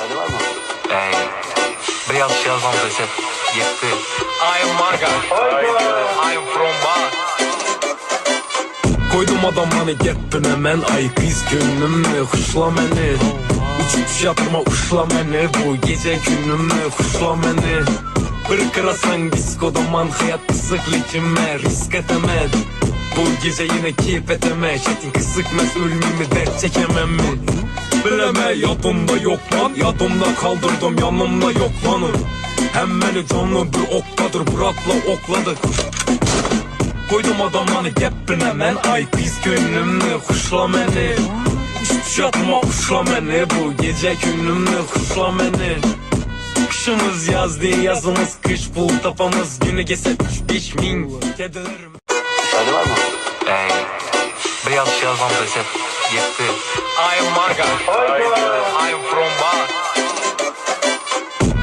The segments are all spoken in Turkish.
Öyle var mı? Bir yazış yazmam desem yetti. I am Marga, I am from Bar. Koydum adamını gettin hemen. Ay kız gönlümü huşla məni. Uçup yatırma uşla məni. Bu gece günümü huşla məni. Bir kırasan diskodaman. Hayat kısık likime risk etemez. Bu gece yine keyif eteme. Çetin kısıkmez ölmemi dert çekemem mi? Bileme yadımda yok lan. Yadımda kaldırdım yanımda yok lanım. Hem beni canlı bir okkadır Burak'la okladık. Koydum adamını geppin hemen. Ay kız gönlümü huşla məni. Hiç yatma uşla məni. Bu gece günümü huşla məni. Kışımız yaz değil yazımız kış. Bul tapamız günü geçse 3-5 min. Kedilerim. Öyle var mı? Bir yazış yazmam desem yetti. I am Marga, I am from Bar.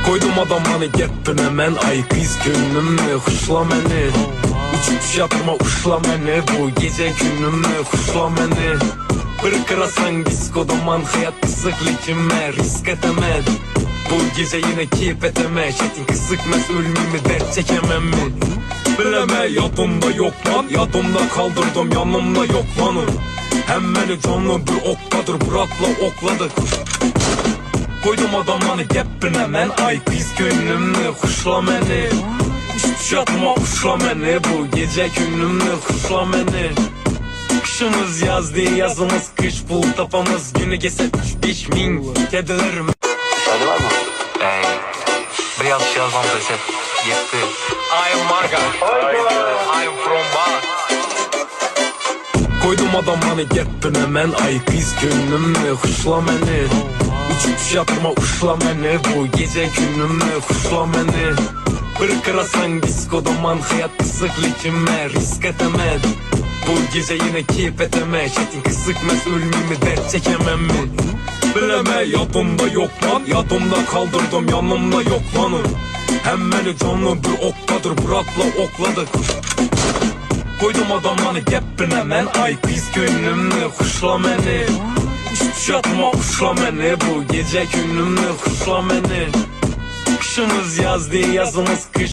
Koydum adamını gettin hemen. Ay kız gönlümü huşla məni. Uçup yatırma uşla məni. Bu gece günümü huşla məni. Bir kırasan diskodaman. Hayat kısık likime risk etemez. Bu gece yine keyif eteme. Çetin kısıkmez ölmemi dert çekemem mi? Bileme yadımda yok lan. Yadımda kaldırdım yanımda yok lanım. Hem beni canlı bir okkadır Burak'la okladık. Koydum adamını geppin hemen. Ay kız gönlümü huşla məni. Hiç yatma uşla məni. Bu gece günümü huşla məni. Kışımız yaz değil yazımız kış. Bul tapamız günü geçse 3-5 min. Kedilerim. Öyle var mı? Bir yazış yazmam desem yetti. I am Marga, I am from Bar. Koydum adamını gettin hemen. Ay kız gönlümü huşla məni. Uçup yatırma uşla məni. Bu gece günümü huşla məni. Bir kırasan diskodaman. Hayat kısık likime risk etemez. Bu gece yine keyif eteme. Çetin kısıkmez ölmemi dert çekemem mi? Bileme yadımda yok lan. Yadımda kaldırdım yanımda yok lanım. Hem beni canlı bir okkadır Burak'la okladık. Koydum adamını geppin hemen. Ay kız gönlümü huşla məni. Hiç yatma uşla məni. Bu gece günümü huşla məni. Kışımız yaz değil yazımız kış.